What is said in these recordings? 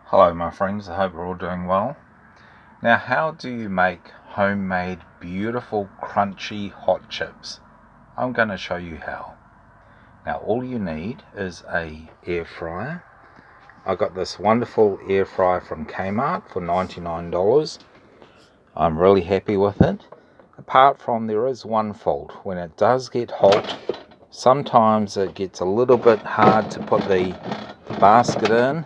Hello my friends, I hope you're all doing well. Now, how do you make homemade beautiful crunchy hot chips? I'm going to show you how. Now all you need is a air fryer. I got this wonderful air fryer from Kmart for $99. I'm really happy with it. Apart from there is one fault. When it does get hot, sometimes it gets a little bit hard to put the basket in.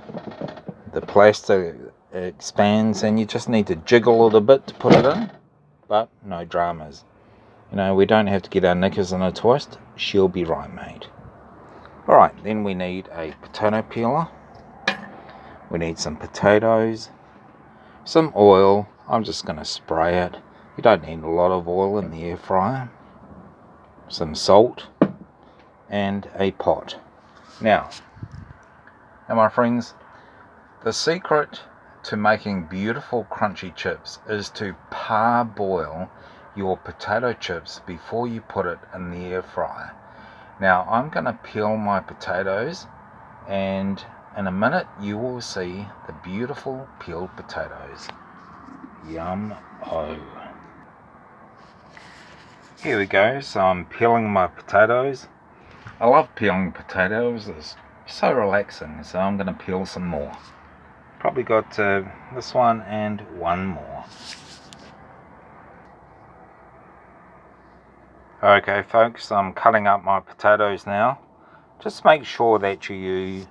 The plastic expands and you just need to jiggle it a bit to put it in, but no dramas. We don't have to get our knickers in a twist. She'll be right, mate. Alright, then we need a potato peeler. We need some potatoes, some oil. I'm just going to spray it. You don't need a lot of oil in the air fryer. Some salt and a pot. Now my friends, the secret to making beautiful crunchy chips is to parboil your potato chips before you put it in the air fryer. Now I'm going to peel my potatoes, and in a minute you will see the beautiful peeled potatoes. Yum-o. Here we go. So I'm peeling my potatoes. I love peeling potatoes. It's so relaxing. So I'm going to peel some more. Probably got this one and one more. Okay folks, I'm cutting up my potatoes now. Just make sure that you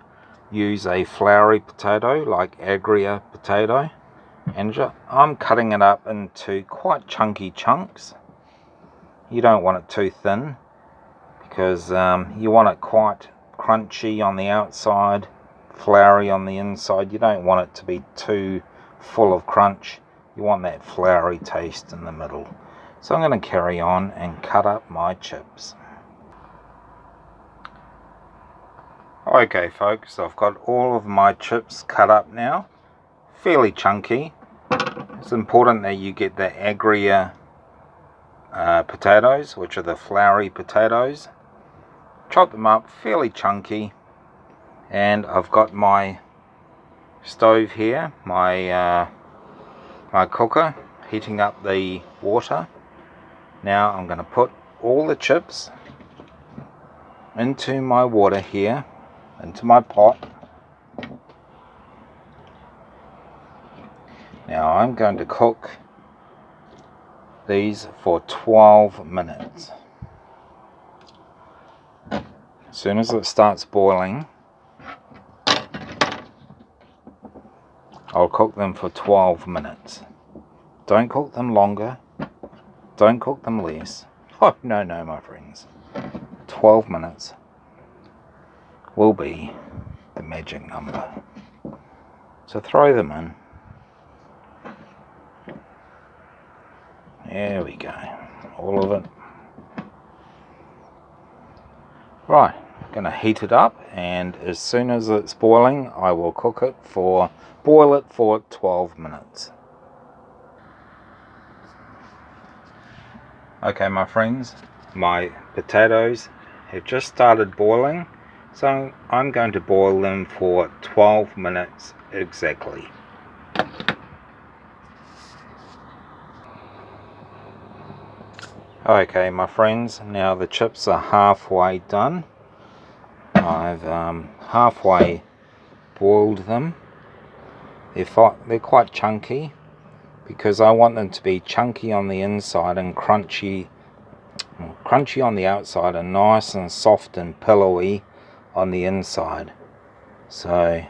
use a floury potato like Agria potato, and I'm cutting it up into quite chunky chunks. You don't want it too thin because you want it quite crunchy on the outside, floury on the inside. You don't want it to be too full of crunch. You want that floury taste in the middle. So I'm going to carry on and cut up my chips. Okay folks, I've got all of my chips cut up now. Fairly chunky. It's important that you get the Agria potatoes, which are the floury potatoes. Chop them up fairly chunky. And I've got my stove here, my cooker, heating up the water. Now I'm going to put all the chips into my water here, into my pot. Now I'm going to cook these for 12 minutes. As soon as it starts boiling, I'll cook them for 12 minutes. Don't cook them longer. Don't cook them less. Oh, no, my friends. 12 minutes will be the magic number. So throw them in. There we go. All of it. Right. Going to heat it up, and as soon as it's boiling, I will boil it for 12 minutes. Okay my friends, my potatoes have just started boiling, so I'm going to boil them for 12 minutes exactly. Okay my friends, now the chips are halfway done. I've halfway boiled them. They're quite chunky because I want them to be chunky on the inside and crunchy on the outside, and nice and soft and pillowy on the inside. So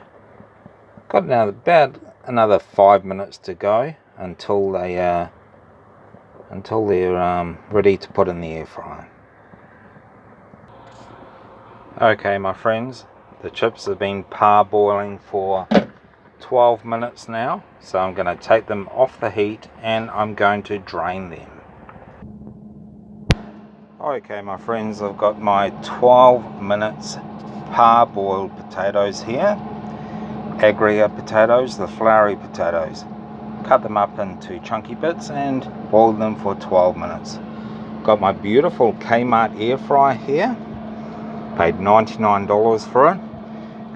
got now about another 5 minutes to go until they're ready to put in the air fryer. Okay my friends, the chips have been parboiling for 12 minutes now, so I'm going to take them off the heat and I'm going to drain them. Okay my friends, I've got my 12 minutes parboiled potatoes here. Agria potatoes, the floury potatoes. Cut them up into chunky bits and boiled them for 12 minutes. Got my beautiful Kmart air fryer here. Paid $99 for it.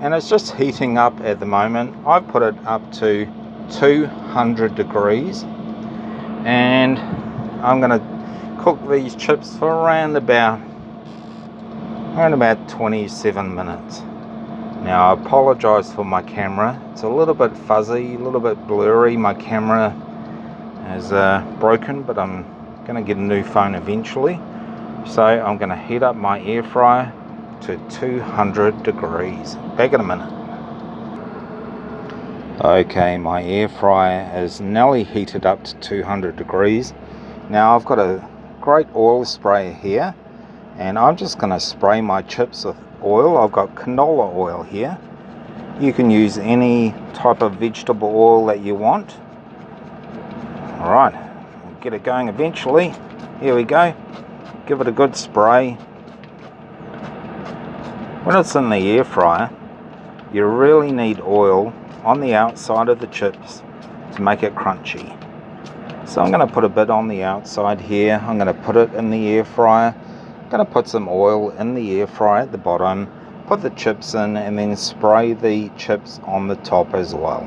and it's just heating up at the moment. I've put it up to 200 degrees, and I'm going to cook these chips for around about 27 minutes. Now, I apologize for my camera. It's a little bit fuzzy, a little bit blurry. My camera is broken, but I'm going to get a new phone eventually. So I'm going to heat up my air fryer to 200 degrees. Back in a minute. Okay, my air fryer is nearly heated up to 200 degrees. Now I've got a great oil sprayer here, and I'm just going to spray my chips with oil. I've got canola oil here. You can use any type of vegetable oil that you want. Alright, we'll get it going eventually. Here we go. Give it a good spray. When it's in the air fryer, you really need oil on the outside of the chips to make it crunchy. So I'm going to put a bit on the outside here. I'm going to put it in the air fryer. I'm going to put some oil in the air fryer at the bottom, put the chips in, and then spray the chips on the top as well.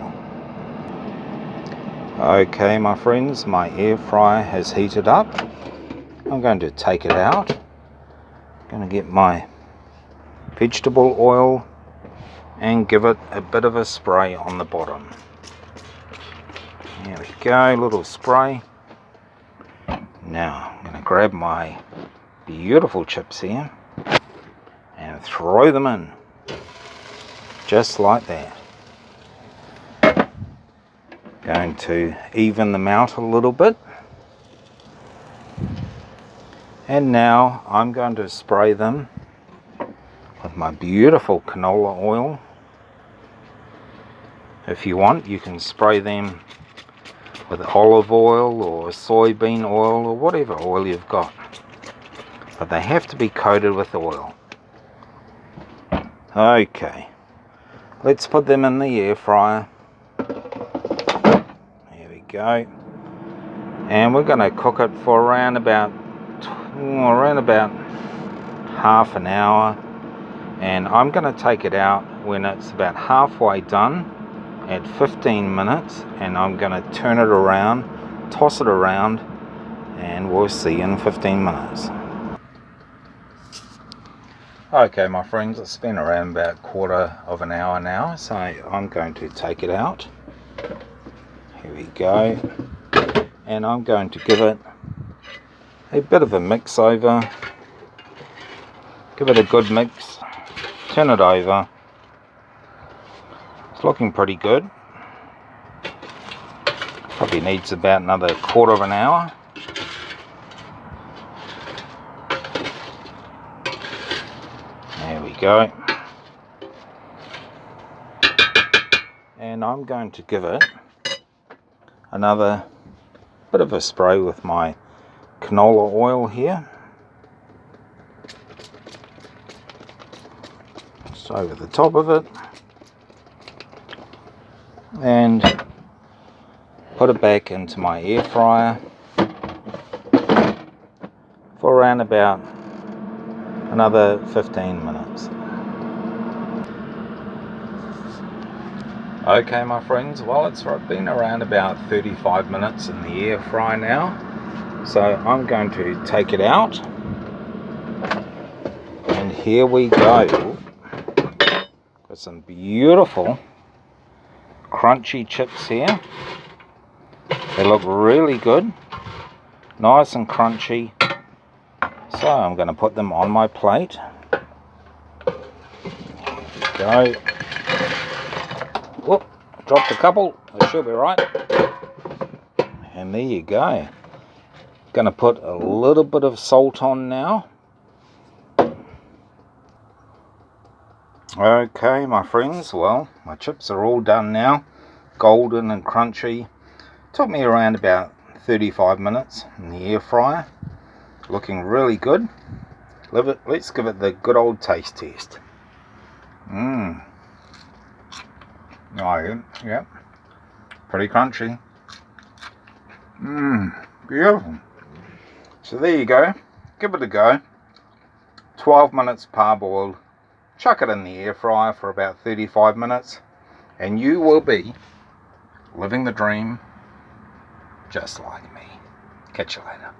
Okay, my friends, my air fryer has heated up. I'm going to take it out. I'm going to get my vegetable oil and give it a bit of a spray on the bottom. There we go, little spray. Now I'm going to grab my beautiful chips here and throw them in, just like that. Going to even them out a little bit. And now I'm going to spray them with my beautiful canola oil. If you want, you can spray them with olive oil or soybean oil or whatever oil you've got. But they have to be coated with oil. Okay, let's put them in the air fryer. There we go. And we're going to cook it for around about half an hour. And I'm going to take it out when it's about halfway done at 15 minutes, and I'm going to turn it around, toss it around, and we'll see in 15 minutes. Okay, my friends, it's been around about quarter of an hour now, so I'm going to take it out. Here we go. And I'm going to give it a bit of a mix over. Give it a good mix. Turn it over. It's looking pretty good. Probably needs about another quarter of an hour. There we go. And I'm going to give it another bit of a spray with my canola oil here. Just over the top of it. And put it back into my air fryer for around about another 15 minutes. Okay, my friends, well, it's been around about 35 minutes in the air fryer now, so I'm going to take it out, and here we go. Got some beautiful crunchy chips here. They look really good, nice and crunchy. So I'm going to put them on my plate. There we go. Whoop, dropped a couple. They should be right. And there you go. Going to put a little bit of salt on now. Okay, my friends, well, my chips are all done now. Golden and crunchy. Took me around about 35 minutes in the air fryer. Looking really good. Let's give it the good old taste test. Oh, yeah. Pretty crunchy. Beautiful. So there you go. Give it a go. 12 minutes parboiled. chuck it in the air fryer for about 35 minutes, and you will be living the dream just like me. Catch you later.